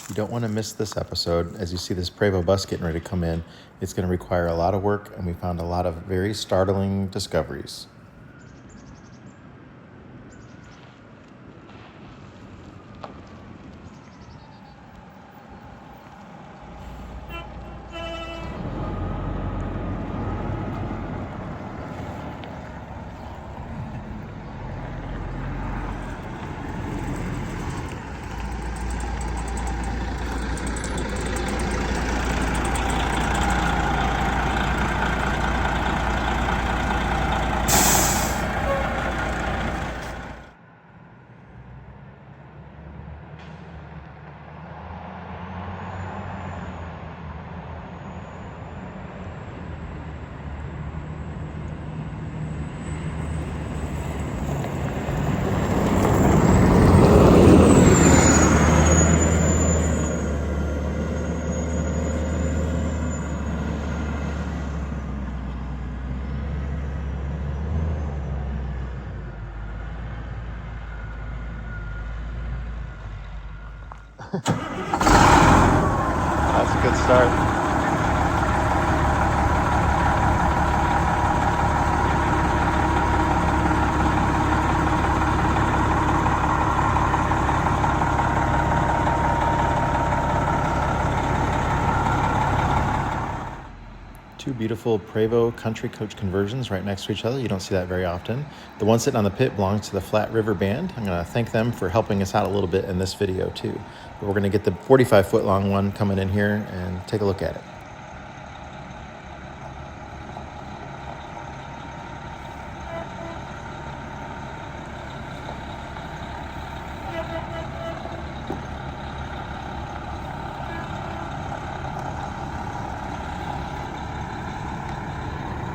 You don't want to miss this episode. As you see this Prevost bus getting ready to come in, it's going to require a lot of work, and we found a lot of very startling discoveries. That's a good start. Two beautiful Prevost country coach conversions right next to each other. You don't see that very often. The one sitting on the pit belongs to the Flat River Band. I'm going to thank them for helping us out a little bit in this video too. But we're going to get the 45-foot long one coming in here and take a look at it.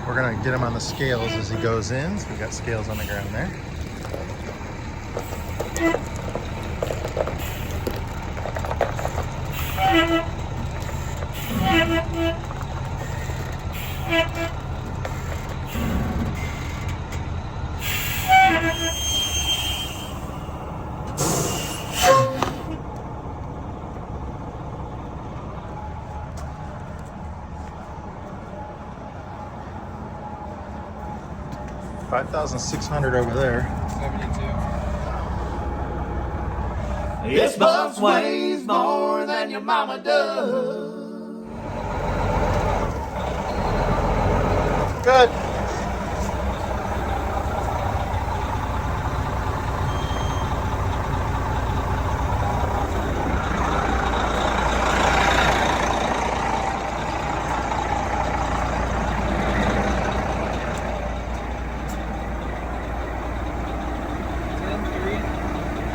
We're gonna get him on the scales as he goes in. So we got scales on the ground there. $5,600 over there. 72. This bus weighs more than your mama does. Good.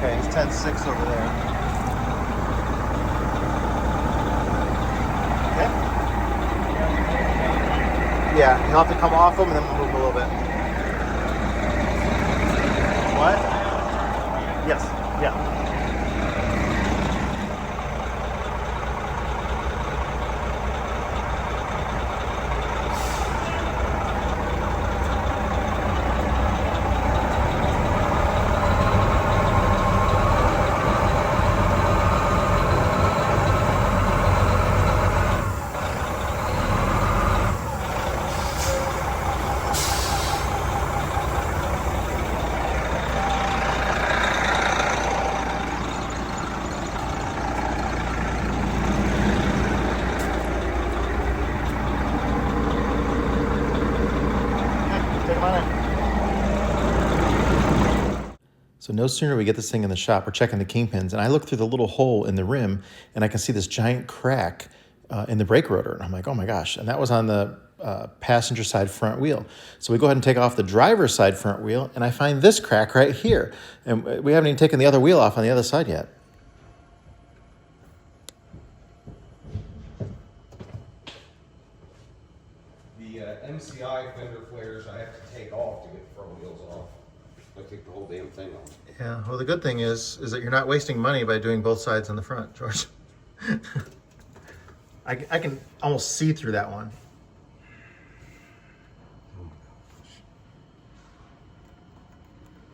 Okay, he's 10.6 over there. Okay. Yeah, you'll have to come off him and then we'll move him a little bit. What? Yes, yeah. So no sooner we get this thing in the shop, we're checking the kingpins, and I look through the little hole in the rim, and I can see this giant crack in the brake rotor. And I'm like, oh my gosh. And that was on the passenger side front wheel. So we go ahead and take off the driver's side front wheel, and I find this crack right here. And we haven't even taken the other wheel off on the other side yet. The MCI fender flares I have to take off to get the front wheels off. I take the whole damn thing off. Yeah, well, the good thing is that you're not wasting money by doing both sides in the front, George. I can almost see through that one.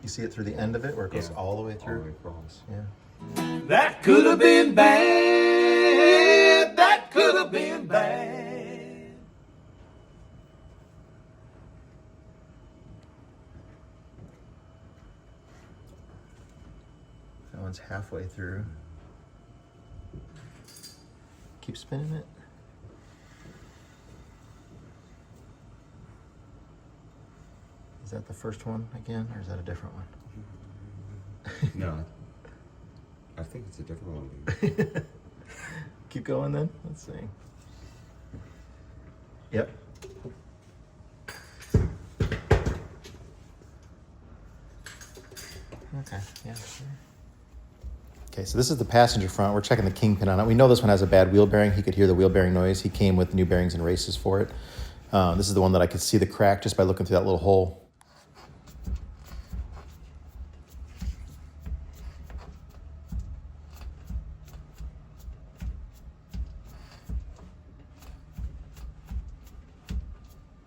You see it through the end of it where it goes all the way through? All the way across. Yeah. That could have been bad. halfway through. Keep spinning it. Is that the first one again, or is that a different one? No. I think it's a different one. Keep going then. Let's see. Yep. Okay, yeah, sure. Okay, so this is the passenger front. We're checking the kingpin on it. We know this one has a bad wheel bearing. He could hear the wheel bearing noise. He came with new bearings and races for it. This is the one that I could see the crack just by looking through that little hole.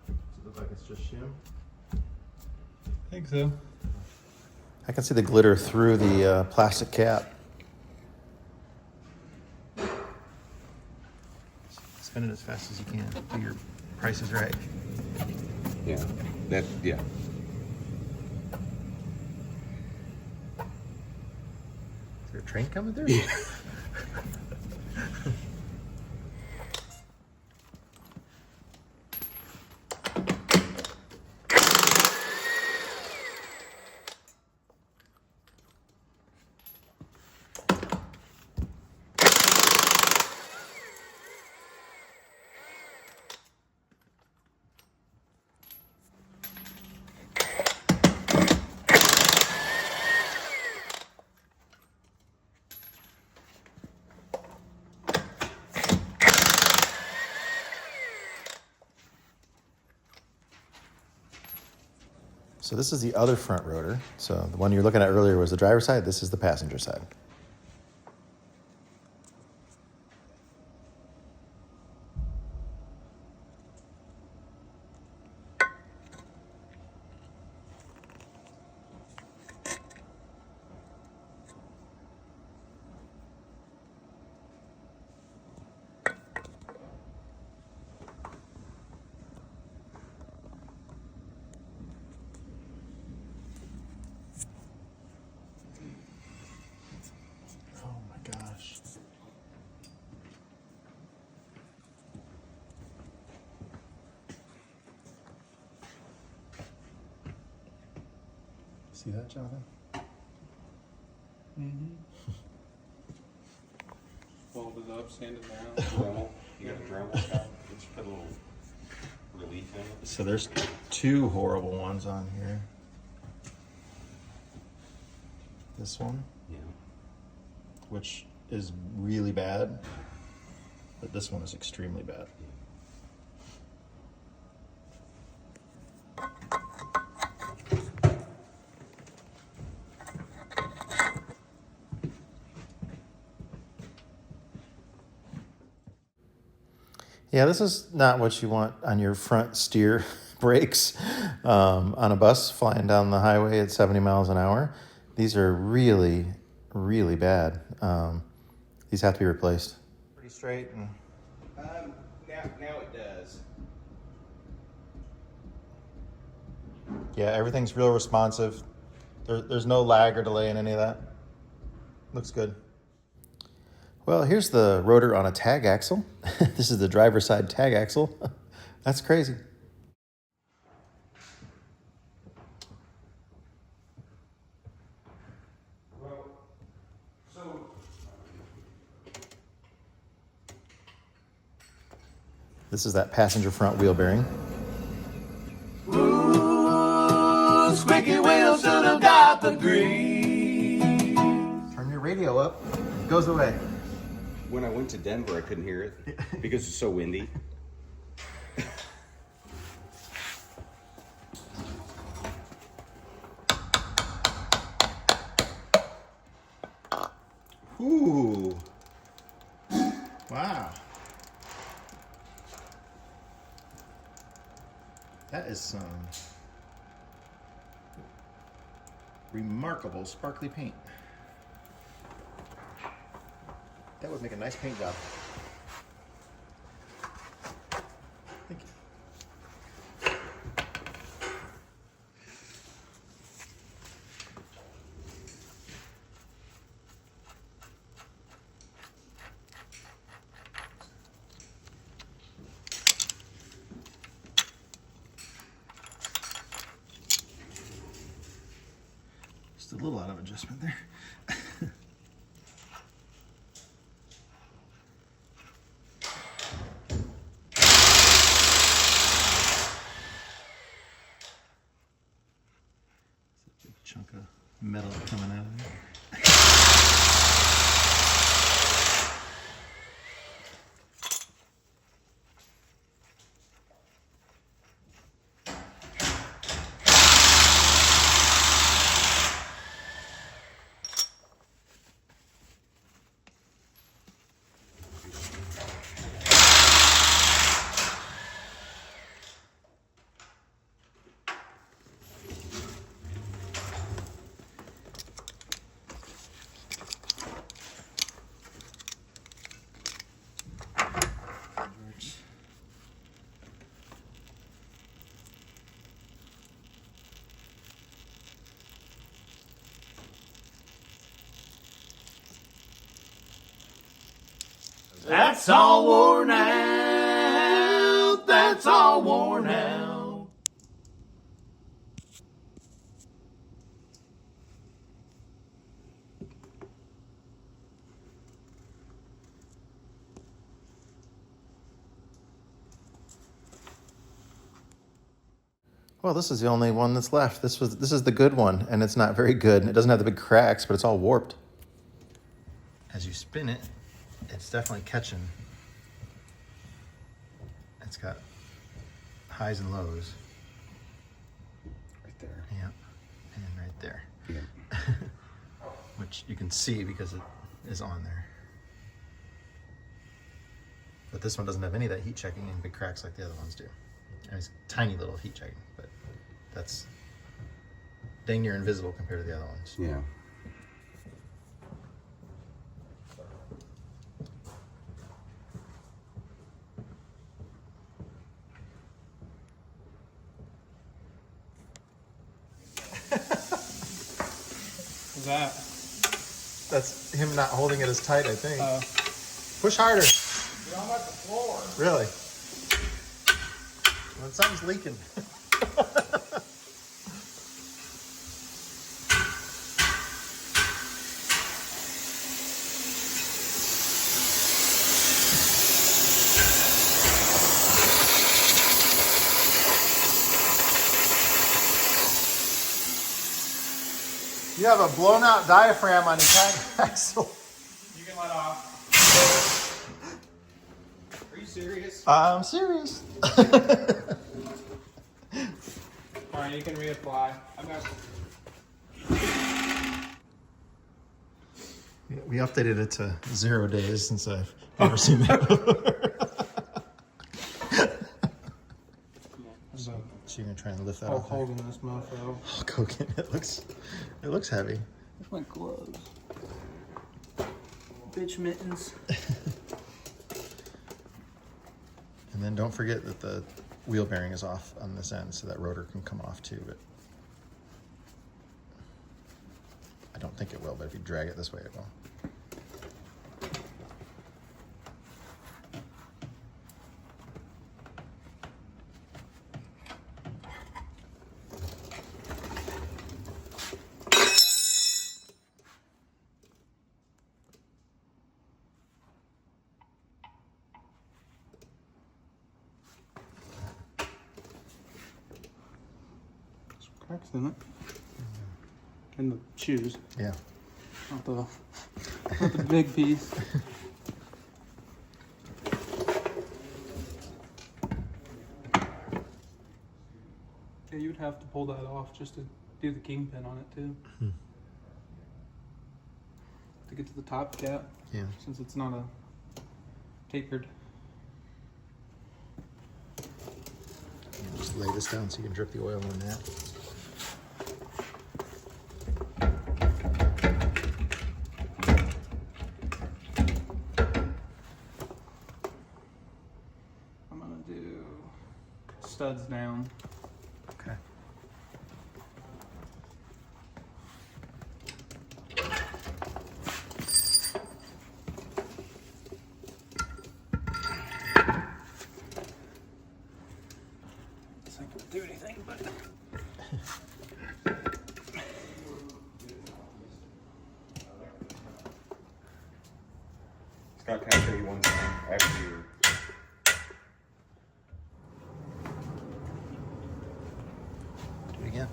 Does it look like it's just shim? I think so. I can see the glitter through the plastic cap. Spin it as fast as you can. Do your price is right. Yeah. Yeah. Is there a train coming through? Yeah. So this is the other front rotor. So the one you were looking at earlier was the driver's side. This is the passenger side. Oh my gosh. See that, Jonathan? Fold it up, sand it down. Dremel. You got a Dremel shot? Just put a little relief in it. So there's two horrible ones on here. This one, Yeah. which is really bad, but this one is extremely bad. Yeah, this is not what you want on your front steer brakes on a bus flying down the highway at 70 miles an hour. These are really, really bad. These have to be replaced. Pretty straight. And Now it does. yeah, everything's real responsive. There's no lag or delay in any of that. Looks good. Well, here's the rotor on a tag axle. This is the driver's side tag axle. That's crazy. Well, so This is that passenger front wheel bearing. Ooh, squeaky wheel should have got the grease. Turn your radio up. It goes away. when I went to Denver, I couldn't hear it because it's so windy. Ooh. Wow. That is some remarkable sparkly paint. That would make a nice paint job. Thank you. little out of adjustment there. It's a big chunk of metal coming out of there. That's all worn out. That's all worn out. Well, this is the only one that's left. This is the good one, and it's not very good. And it doesn't have the big cracks, but it's all warped. As you spin it, it's definitely catching. It's got highs and lows. Right there. Yeah, and right there. Yeah. Which you can see because it is on there. But this one doesn't have any of that heat checking and big cracks like the other ones do. And it's tiny little heat checking, but that's dang near invisible compared to the other ones. Yeah. What's that? That's him not holding it as tight, I think. Push harder. Dude, I'm at the floor. Really? Well, something's leaking. You have a blown out diaphragm on your tag axle. You can let off. Are you serious? I'm serious. Fine, you can reapply. I'm not. We updated it to 0 days since I've never seen that before. So you're gonna try and lift that Oh, off there. holding this mofo. Oh, cocaine. It looks heavy. Where's my gloves? Bitch mittens. And then don't forget that the wheel bearing is off on this end, so that rotor can come off too. But I don't think it will. But if you drag it this way, it will. Cracks in it. In the shoes. Yeah. Not the big piece. Yeah, you'd have to pull that off just to do the kingpin on it too. To get to the top cap, Yeah. since it's not a tapered. Just lay this down so you can drip the oil in that. I'm gonna do studs down. Okay. This ain't gonna do anything, but Scott, can I show you one thing? After you. Do it again.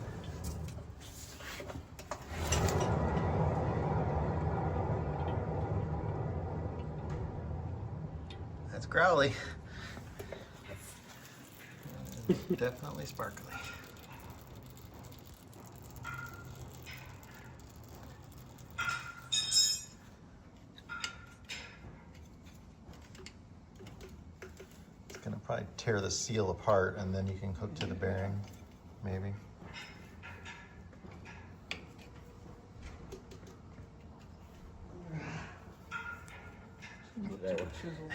That's growly. Definitely sparkly. It's gonna probably tear the seal apart and then you can hook to the bearing, maybe. Chisel.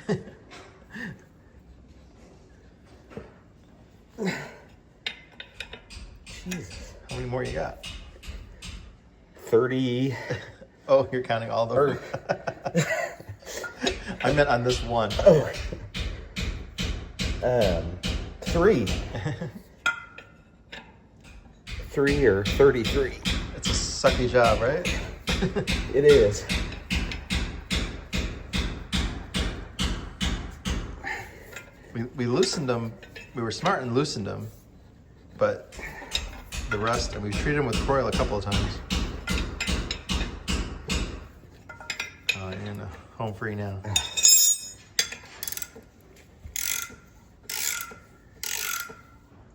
Jesus. How many more you got? 30. Oh, you're counting all the. I meant on this one. Oh. 3. 3 or 33. It's a sucky job, right? It is. We loosened them. We were smart and loosened them, but the rest, and we've treated them with coil a couple of times. Oh, you're in the home free now.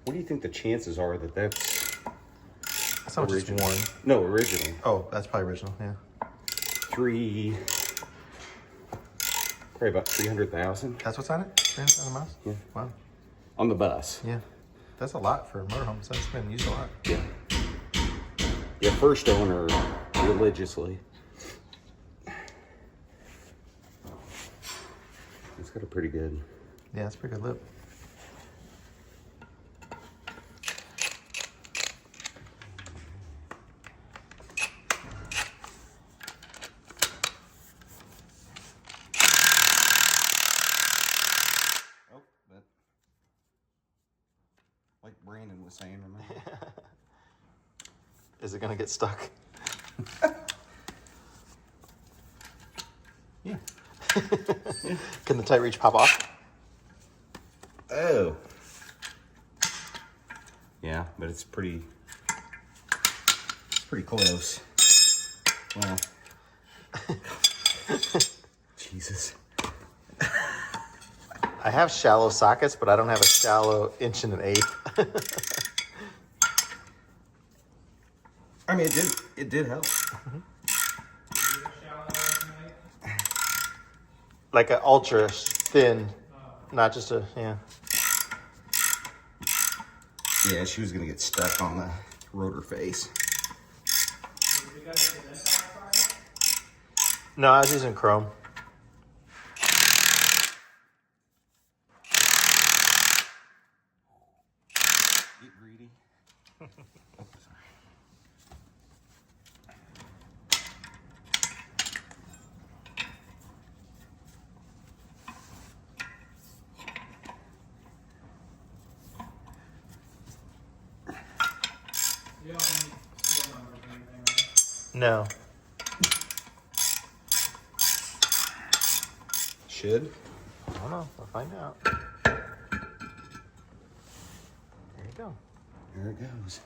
What do you think the chances are that that's That's not just one. No, original. Oh, that's probably original, yeah. 3. Probably about 300,000 That's what's on it? 300,000 miles? Yeah. Wow. on the bus. Yeah. That's a lot for motorhomes. That's been used a lot. Yeah. Yeah, first owner religiously. It's got a pretty good. Yeah, it's a pretty good lip. Oh, but like Brandon was saying, remember? Is it gonna get stuck? Yeah. Can the tight reach pop off? Oh. Yeah, but it's pretty close. Well. Jesus. I have shallow sockets, but I don't have a shallow 1.125". I mean, it did help. Like an ultra thin, not just a, yeah. Yeah, she was gonna get stuck on the rotor face. No, I was using chrome. Get greedy. You don't need seal numbers or anything, right? No. Should. I don't know. We'll find out. There you go. There it goes.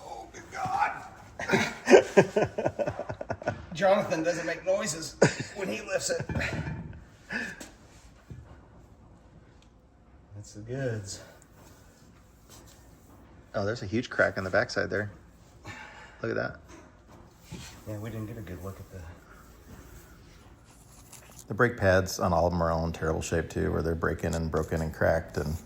Oh, good God. Jonathan doesn't make noises when he lifts it. That's the goods. Oh, there's a huge crack on the backside there. Look at that. Yeah, we didn't get a good look at the... The brake pads on all of them are all in terrible shape too, where they're breaking and broken and cracked and.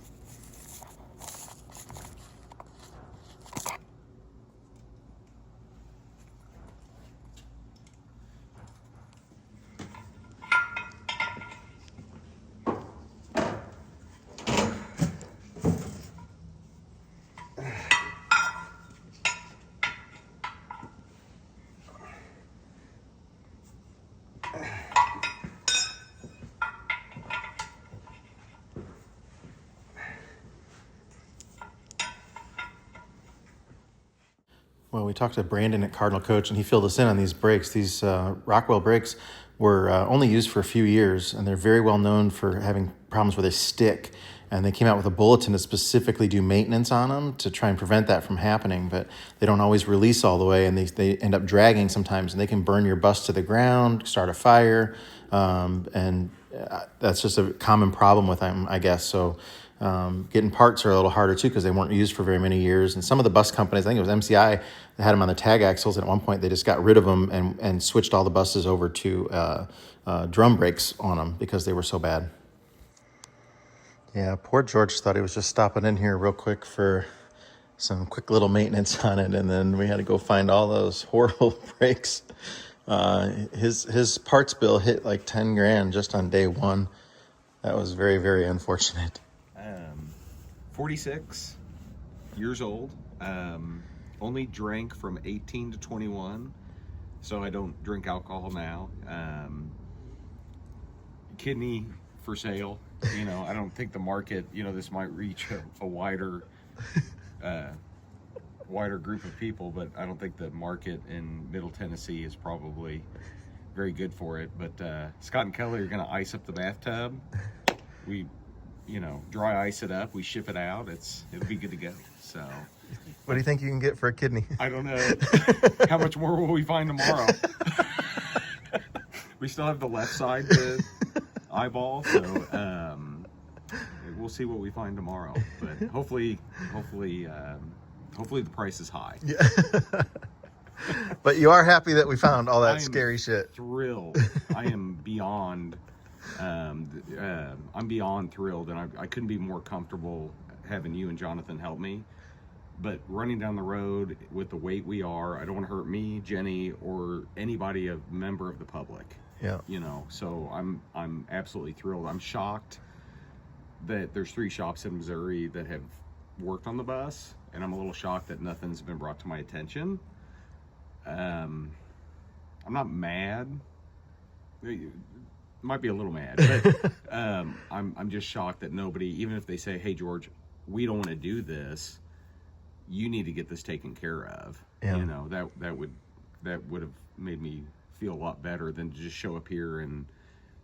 Well, we talked to Brandon at Cardinal Coach, and he filled us in on these brakes. These Rockwell brakes were only used for a few years, and they're very well known for having problems where they stick. And they came out with a bulletin to specifically do maintenance on them to try and prevent that from happening. But they don't always release all the way, and they end up dragging sometimes, and they can burn your bus to the ground, start a fire, and that's just a common problem with them, I guess. So getting parts are a little harder too because they weren't used for very many years. And some of the bus companies, I think it was MCI, they had them on the tag axles, and at one point they just got rid of them and switched all the buses over to drum brakes on them because they were so bad. Yeah, poor George thought he was just stopping in here real quick for some quick little maintenance on it, and then we had to go find all those horrible brakes. His parts bill hit like 10 grand just on day one. That was very, very unfortunate. 46 years old. Only drank from 18 to 21, so I don't drink alcohol now. Kidney for sale. You know, I don't think the market, you know, this might reach a wider group of people, but I don't think the market in Middle Tennessee is probably very good for it. But Scott and Kelly are going to ice up the bathtub. We, you know, dry ice it up. We ship it out. It'll be good to go. So, What do you think you can get for a kidney? I don't know. How much more will we find tomorrow? We still have the left side to eyeball, so we'll see what we find tomorrow. But hopefully the price is high. Yeah. But you are happy that we found all that I am scary shit. Thrilled. I am beyond. I'm beyond thrilled, and I couldn't be more comfortable having you and Jonathan help me. But running down the road with the weight we are, I don't want to hurt me, Jenny, or anybody, a member of the public. Yeah. You know, so I'm absolutely thrilled. I'm shocked that there's 3 shops in Missouri that have worked on the bus, and I'm a little shocked that nothing's been brought to my attention. I'm not mad. Might be a little mad, but I'm just shocked that nobody, even if they say, "Hey George, we don't want to do this. You need to get this taken care of." Yeah. You know, that would have made me feel a lot better than to just show up here and,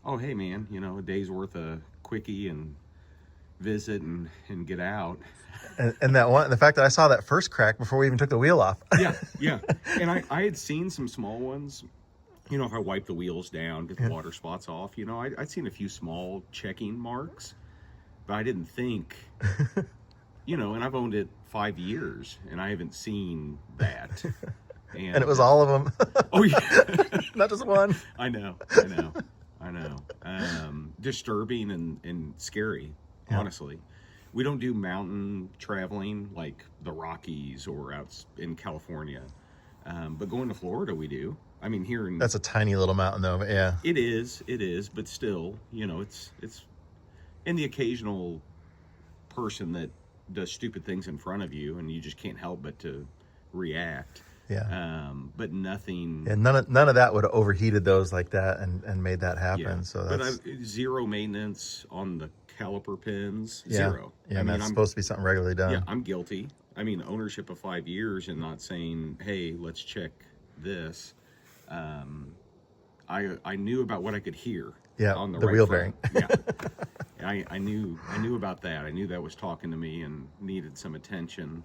oh hey man, you know, a day's worth of quickie and visit and get out. And that one, the fact that I saw that first crack before we even took the wheel off. Yeah. And I had seen some small ones. You know, if I wipe the wheels down, get the water spots off, you know, I'd seen a few small checking marks, but I didn't think, you know, and I've owned it 5 years and I haven't seen that. And it was all of them. Oh yeah. Not just one. I know. Disturbing and scary, honestly. We don't do mountain traveling like the Rockies or out in California. But going to Florida, we do. I mean, here in... That's a tiny little mountain though, but yeah. It is, but still, you know, it's and the occasional person that does stupid things in front of you and you just can't help but to react. Yeah. But nothing... Yeah, none of that would have overheated those like that and made that happen. Yeah. So that's... But zero maintenance on the caliper pins. Yeah. Zero. Yeah, I mean, that's supposed to be something regularly done. Yeah, I'm guilty. I mean, ownership of 5 years and not saying, hey, let's check this. I knew about what I could hear. Yeah, on the the right wheel front. bearing. Yeah, I knew about that. I knew that was talking to me and needed some attention.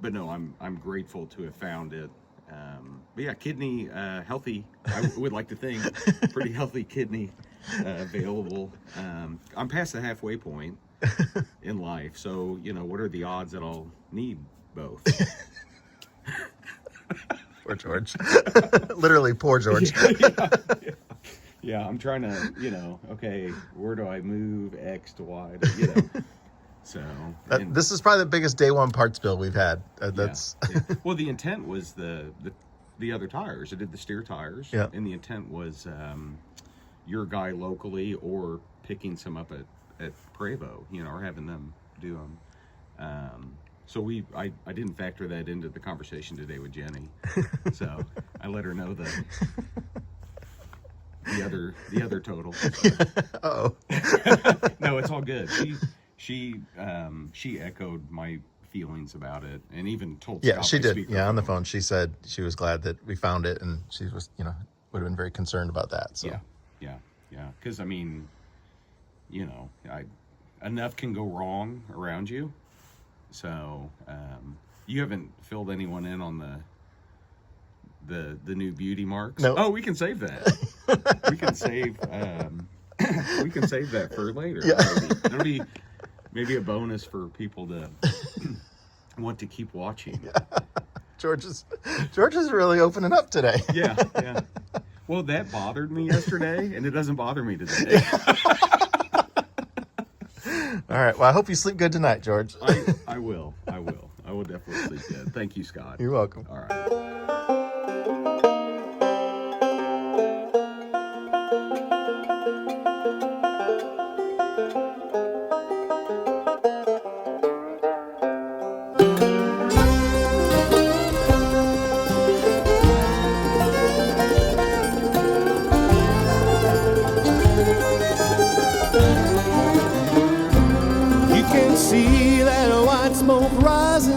But no, I'm grateful to have found it. But yeah, kidney healthy. I would like to think pretty healthy kidney available. I'm past the halfway point in life, so you know what are the odds that I'll need both? Poor George. Literally, poor George. Yeah, I'm trying to, you know, okay, where do I move X to Y? To, you know, so this is probably the biggest day one parts bill we've had. That's yeah. Well, the intent was the other tires. I did the steer tires, yeah. And the intent was your guy locally or picking some up at Prevo, you know, or having them do them. So I didn't factor that into the conversation today with Jenny. So I let her know the other total. Uh-oh. No, it's all good. She echoed my feelings about it, and even told Yeah, Scott she by did. speakerphone. Yeah, on the phone, she said she was glad that we found it, and she was, would have been very concerned about that. So Yeah. Because I mean, enough can go wrong around you. So you haven't filled anyone in on the new beauty marks. No. Oh, we can save that. We can save that for later. Yeah. That'll be maybe a bonus for people to want to keep watching. George is really opening up today. Yeah. Well, that bothered me yesterday, and it doesn't bother me today. All right. Well, I hope you sleep good tonight, George. I will. I will definitely sleep good. Thank you, Scott. You're welcome. All right. You can see that white smoke rising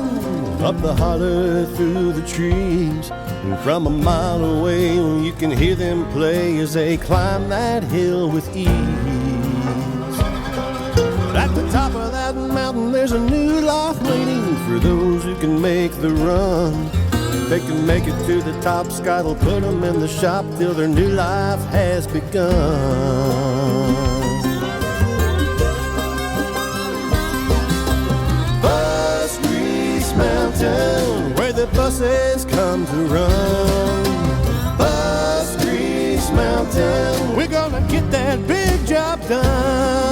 up the holler through the trees. And from a mile away, you can hear them play as they climb that hill with ease. At the top of that mountain, there's a new life waiting for those who can make the run. If they can make it to the top, Scott will put them in the shop till their new life has begun. Mountain, where the buses come to run. Bus Grease Mountain, we're gonna get that big job done.